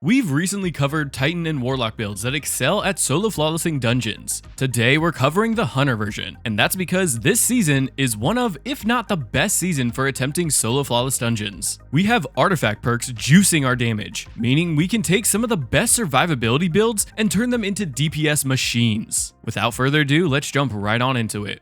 We've recently covered Titan and Warlock builds that excel at solo flawlessing dungeons. Today we're covering the Hunter version, and that's because this season is one of, if not the best season for attempting solo flawless dungeons. We have artifact perks juicing our damage, meaning we can take some of the best survivability builds and turn them into DPS machines. Without further ado, let's jump right on into it.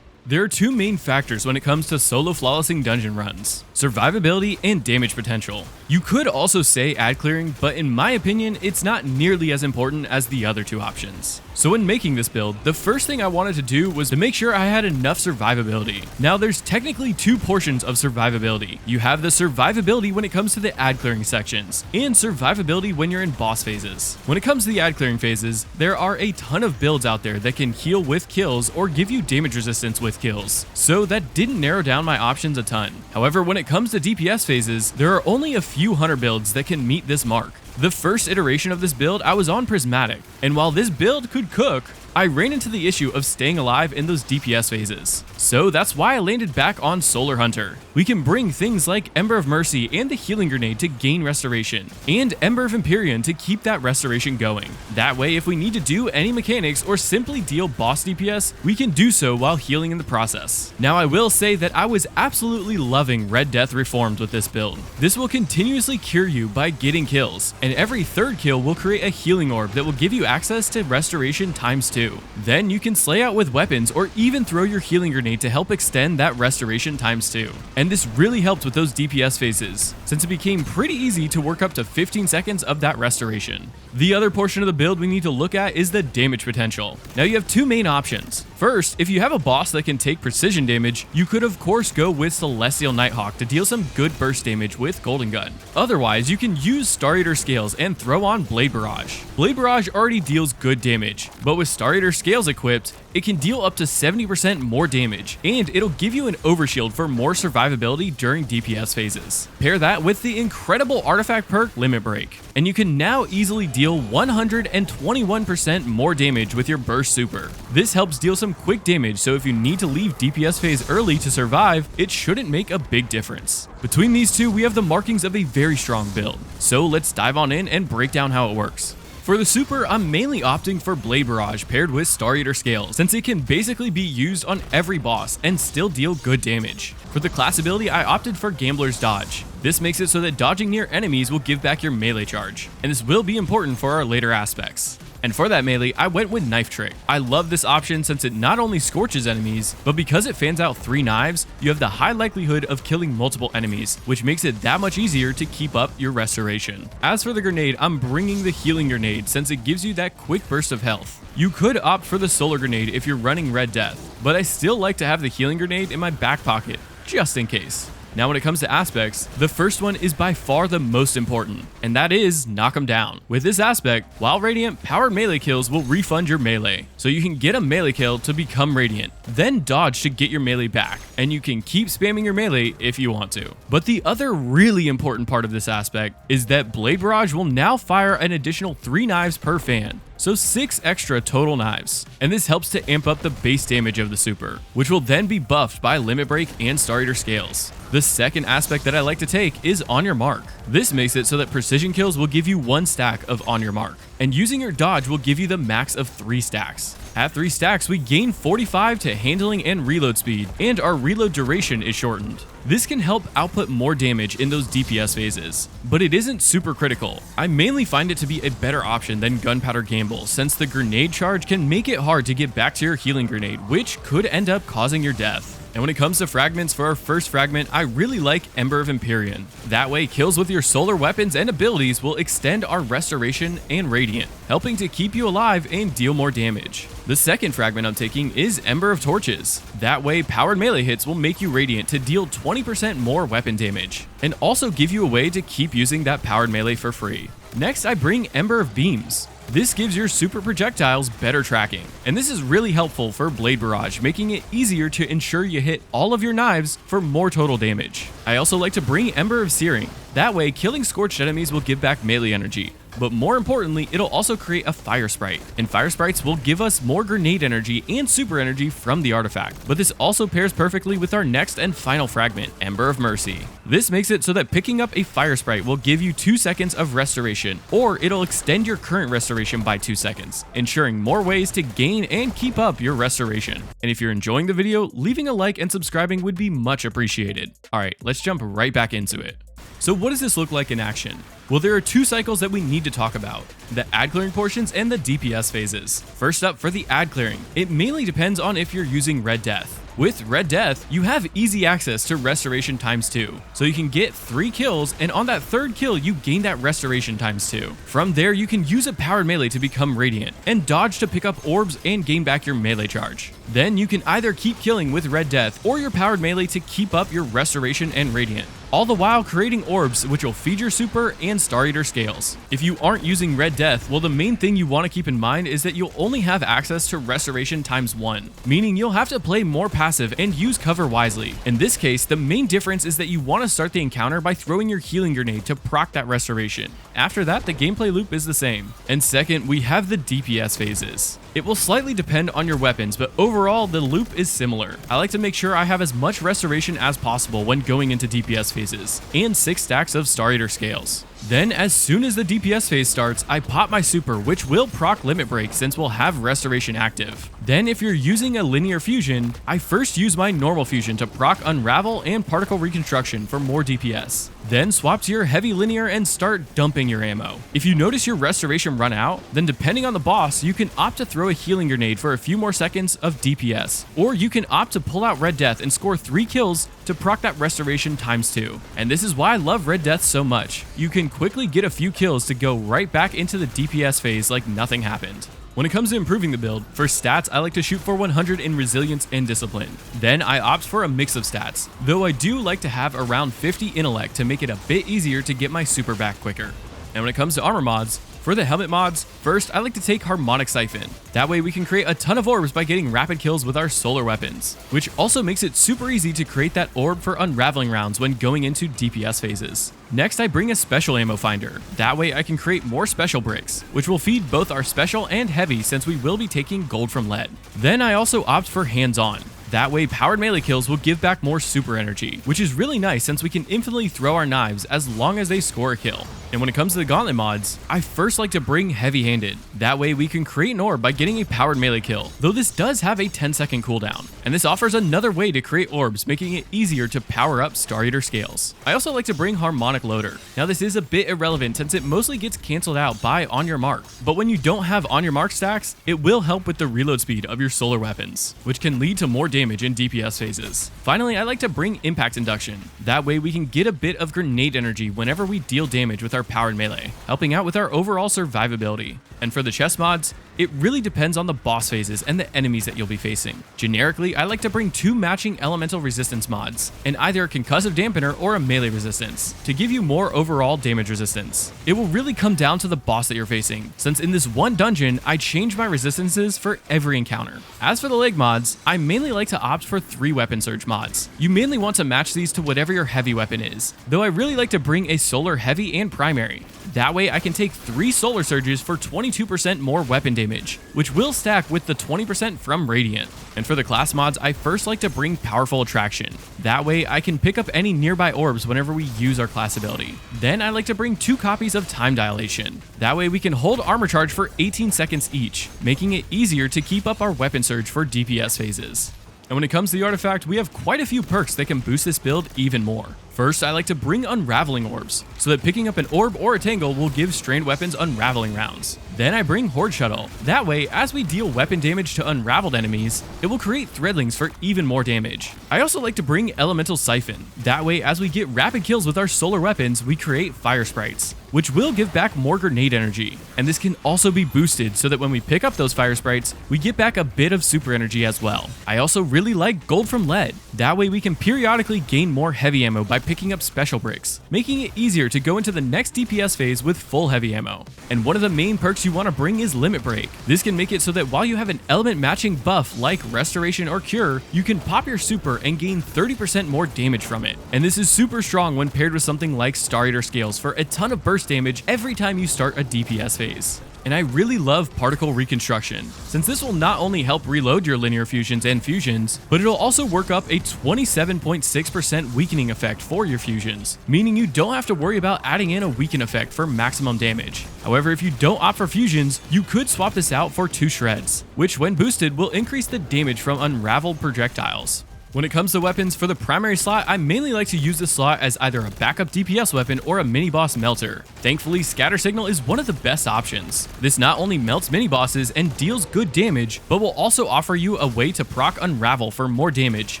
There are two main factors when it comes to solo flawlessing dungeon runs: survivability and damage potential. You could also say ad clearing, but in my opinion, it's not nearly as important as the other two options. So when making this build, the first thing I wanted to do was to make sure I had enough survivability. Now there's technically two portions of survivability. You have the survivability when it comes to the ad clearing sections, and survivability when you're in boss phases. When it comes to the ad clearing phases, there are a ton of builds out there that can heal with kills or give you damage resistance with kills, so that didn't narrow down my options a ton. However, when it comes to DPS phases, there are only a few hunter builds that can meet this mark. The first iteration of this build, I was on Prismatic, and while this build could cook, I ran into the issue of staying alive in those DPS phases. So that's why I landed back on Solar Hunter. We can bring things like Ember of Mercy and the Healing Grenade to gain restoration, and Ember of Empyrean to keep that restoration going. That way, if we need to do any mechanics or simply deal boss DPS, we can do so while healing in the process. Now I will say that I was absolutely loving Red Death Reformed with this build. This will continuously cure you by getting kills, and every third kill will create a healing orb that will give you access to restoration ×2. Then you can slay out with weapons or even throw your healing grenade to help extend that restoration ×2. And this really helped with those DPS phases, since it became pretty easy to work up to 15 seconds of that restoration. The other portion of the build we need to look at is the damage potential. Now you have two main options. First, if you have a boss that can take precision damage, you could of course go with Celestial Nighthawk to deal some good burst damage with Golden Gun. Otherwise, you can use Star Eater Scales and throw on Blade Barrage. Blade Barrage already deals good damage, but with Star Eater Scales equipped, it can deal up to 70% more damage, and it'll give you an overshield for more survivability during DPS phases. Pair that with the incredible artifact perk Limit Break, and you can now easily deal 121% more damage with your burst super. This helps deal some quick damage, so if you need to leave DPS phase early to survive, it shouldn't make a big difference. Between these two, we have the markings of a very strong build, so let's dive on in and break down how it works. For the super, I'm mainly opting for Blade Barrage paired with Star Eater Scales, since it can basically be used on every boss and still deal good damage. For the class ability, I opted for Gambler's Dodge. This makes it so that dodging near enemies will give back your melee charge, and this will be important for our later aspects. And for that melee, I went with Knife Trick. I love this option since it not only scorches enemies, but because it fans out 3 knives, you have the high likelihood of killing multiple enemies, which makes it that much easier to keep up your restoration. As for the grenade, I'm bringing the Healing Grenade since it gives you that quick burst of health. You could opt for the Solar Grenade if you're running Red Death, but I still like to have the Healing Grenade in my back pocket, just in case. Now when it comes to aspects, the first one is by far the most important, and that is Knock 'em Down. With this aspect, while Radiant, powered melee kills will refund your melee, so you can get a melee kill to become Radiant, then dodge to get your melee back, and you can keep spamming your melee if you want to. But the other really important part of this aspect is that Blade Barrage will now fire an additional 3 knives per fan, so 6 extra total knives, and this helps to amp up the base damage of the super, which will then be buffed by Limit Break and Star Eater Scales. The second aspect that I like to take is On Your Mark. This makes it so that precision kills will give you 1 stack of On Your Mark, and using your dodge will give you the max of 3 stacks. At 3 stacks, we gain 45 to handling and reload speed, and our reload duration is shortened. This can help output more damage in those DPS phases, but it isn't super critical. I mainly find it to be a better option than Gunpowder Gamble, since the grenade charge can make it hard to get back to your healing grenade, which could end up causing your death. And when it comes to fragments, for our first fragment, I really like Ember of Empyrean. That way, kills with your solar weapons and abilities will extend our restoration and radiant, helping to keep you alive and deal more damage. The second fragment I'm taking is Ember of Torches. That way, powered melee hits will make you radiant to deal 20% more weapon damage, and also give you a way to keep using that powered melee for free. Next, I bring Ember of Beams. This gives your super projectiles better tracking, and this is really helpful for Blade Barrage, making it easier to ensure you hit all of your knives for more total damage. I also like to bring Ember of Searing. That way, killing scorched enemies will give back melee energy, but more importantly, it'll also create a fire sprite, and fire sprites will give us more grenade energy and super energy from the artifact. But this also pairs perfectly with our next and final fragment, Ember of Mercy. This makes it so that picking up a fire sprite will give you 2 seconds of restoration, or it'll extend your current restoration by 2 seconds, ensuring more ways to gain and keep up your restoration. And if you're enjoying the video, leaving a like and subscribing would be much appreciated. Alright, let's jump right back into it. So what does this look like in action? Well, there are 2 cycles that we need to talk about, the ad clearing portions and the DPS phases. First up, for the ad clearing, it mainly depends on if you're using Red Death. With Red Death, you have easy access to restoration ×2, so you can get 3 kills, and on that 3rd kill you gain that restoration ×2. From there, you can use a powered melee to become radiant, and dodge to pick up orbs and gain back your melee charge. Then you can either keep killing with Red Death or your powered melee to keep up your restoration and radiant, all the while creating orbs which will feed your super and Star Eater scales. If you aren't using Red Death, well, the main thing you want to keep in mind is that you'll only have access to restoration ×1, meaning you'll have to play more passive and use cover wisely. In this case, the main difference is that you want to start the encounter by throwing your healing grenade to proc that restoration. After that, the gameplay loop is the same. And second, we have the DPS phases. It will slightly depend on your weapons, but overall, the loop is similar. I like to make sure I have as much restoration as possible when going into DPS phases, and 6 stacks of Star Eater scales. Then, as soon as the DPS phase starts, I pop my super, which will proc Limit Break since we'll have restoration active. Then, if you're using a linear fusion, I first use my normal fusion to proc Unravel and Particle Reconstruction for more DPS. Then swap to your heavy linear and start dumping your ammo. If you notice your restoration run out, then depending on the boss, you can opt to throw a healing grenade for a few more seconds of DPS, or you can opt to pull out Red Death and score 3 kills to proc that restoration ×2. And this is why I love Red Death so much. You can quickly get a few kills to go right back into the DPS phase like nothing happened. When it comes to improving the build, for stats I like to shoot for 100 in resilience and discipline. Then I opt for a mix of stats, though I do like to have around 50 intellect to make it a bit easier to get my super back quicker. And when it comes to armor mods, for the helmet mods, first I like to take Harmonic Siphon. That way we can create a ton of orbs by getting rapid kills with our solar weapons, which also makes it super easy to create that orb for unraveling rounds when going into DPS phases. Next, I bring a special ammo finder. That way I can create more special bricks, which will feed both our special and heavy since we will be taking gold from lead. Then I also opt for hands-on. That way, powered melee kills will give back more super energy, which is really nice since we can infinitely throw our knives as long as they score a kill. And when it comes to the gauntlet mods, I first like to bring heavy-handed. That way we can create an orb by getting a powered melee kill, though this does have a 10-second cooldown. And this offers another way to create orbs, making it easier to power up Star Eater scales. I also like to bring Harmonic Loader. Now this is a bit irrelevant since it mostly gets cancelled out by On Your Mark, but when you don't have On Your Mark stacks, it will help with the reload speed of your solar weapons, which can lead to more damage in DPS phases. Finally, I like to bring Impact Induction. That way we can get a bit of grenade energy whenever we deal damage with our powered melee, helping out with our overall survivability. And for the chest mods, it really depends on the boss phases and the enemies that you'll be facing. Generically, I like to bring 2 matching elemental resistance mods, and either a concussive dampener or a melee resistance, to give you more overall damage resistance. It will really come down to the boss that you're facing, since in this one dungeon, I change my resistances for every encounter. As for the leg mods, I mainly like to opt for 3 weapon surge mods. You mainly want to match these to whatever your heavy weapon is, though I really like to bring a solar heavy and primary. That way I can take 3 solar surges for 22% more weapon damage, which will stack with the 20% from Radiant. And for the class mods, I first like to bring Powerful Attraction. That way I can pick up any nearby orbs whenever we use our class ability. Then I like to bring 2 copies of Time Dilation. That way we can hold armor charge for 18 seconds each, making it easier to keep up our weapon surge for DPS phases. And when it comes to the artifact, we have quite a few perks that can boost this build even more. First, I like to bring Unraveling Orbs, so that picking up an orb or a tangle will give strained weapons unraveling rounds. Then I bring Horde Shuttle. That way, as we deal weapon damage to unraveled enemies, it will create threadlings for even more damage. I also like to bring Elemental Siphon. That way, as we get rapid kills with our solar weapons, we create fire sprites, which will give back more grenade energy. And this can also be boosted so that when we pick up those fire sprites, we get back a bit of super energy as well. I also really like Gold from Lead. That way we can periodically gain more heavy ammo by picking up special bricks, making it easier to go into the next DPS phase with full heavy ammo. And one of the main perks you want to bring is Limit Break. This can make it so that while you have an element matching buff like Restoration or Cure, you can pop your super and gain 30% more damage from it. And this is super strong when paired with something like Star Eater Scales for a ton of burst damage every time you start a DPS phase. And I really love Particle Reconstruction, since this will not only help reload your linear fusions and fusions, but it'll also work up a 27.6% weakening effect for your fusions, meaning you don't have to worry about adding in a weaken effect for maximum damage. However, if you don't opt for fusions, you could swap this out for 2 shreds, which when boosted will increase the damage from unraveled projectiles. When it comes to weapons, for the primary slot, I mainly like to use this slot as either a backup DPS weapon or a mini-boss melter. Thankfully, Scatter Signal is one of the best options. This not only melts mini-bosses and deals good damage, but will also offer you a way to proc Unravel for more damage,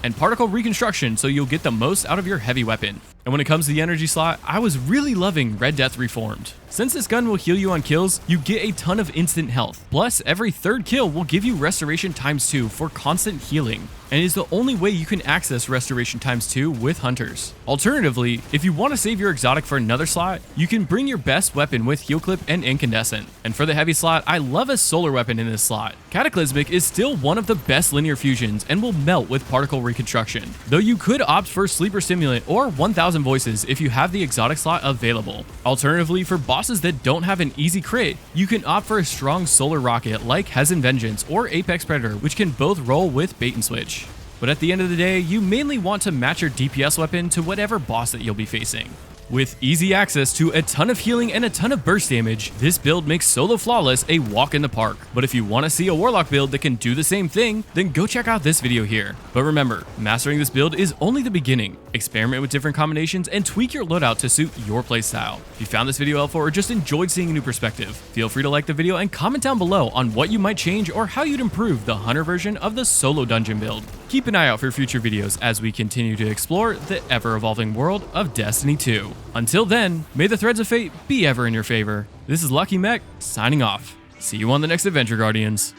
and Particle Reconstruction so you'll get the most out of your heavy weapon. And when it comes to the energy slot, I was really loving Red Death Reformed. Since this gun will heal you on kills, you get a ton of instant health. Plus, every third kill will give you Restoration ×2 for constant healing, and is the only way you can access Restoration ×2 with Hunters. Alternatively, if you want to save your exotic for another slot, you can bring your best weapon with Heal Clip and Incandescent. And for the heavy slot, I love a solar weapon in this slot. Cataclysmic is still one of the best linear fusions and will melt with Particle Reconstruction, though you could opt for Sleeper Stimulant or 1000 Voices if you have the exotic slot available. Alternatively, for bosses that don't have an easy crit, you can opt for a strong solar rocket like Hezen Vengeance or Apex Predator, which can both roll with bait and switch. But at the end of the day, you mainly want to match your DPS weapon to whatever boss that you'll be facing. With easy access to a ton of healing and a ton of burst damage, this build makes Solo Flawless a walk in the park. But if you want to see a Warlock build that can do the same thing, then go check out this video here. But remember, mastering this build is only the beginning. Experiment with different combinations and tweak your loadout to suit your playstyle. If you found this video helpful or just enjoyed seeing a new perspective, feel free to like the video and comment down below on what you might change or how you'd improve the Hunter version of the solo dungeon build. Keep an eye out for future videos as we continue to explore the ever-evolving world of Destiny 2. Until then, may the threads of fate be ever in your favor. This is Lucky Mech, signing off. See you on the next adventure, Guardians.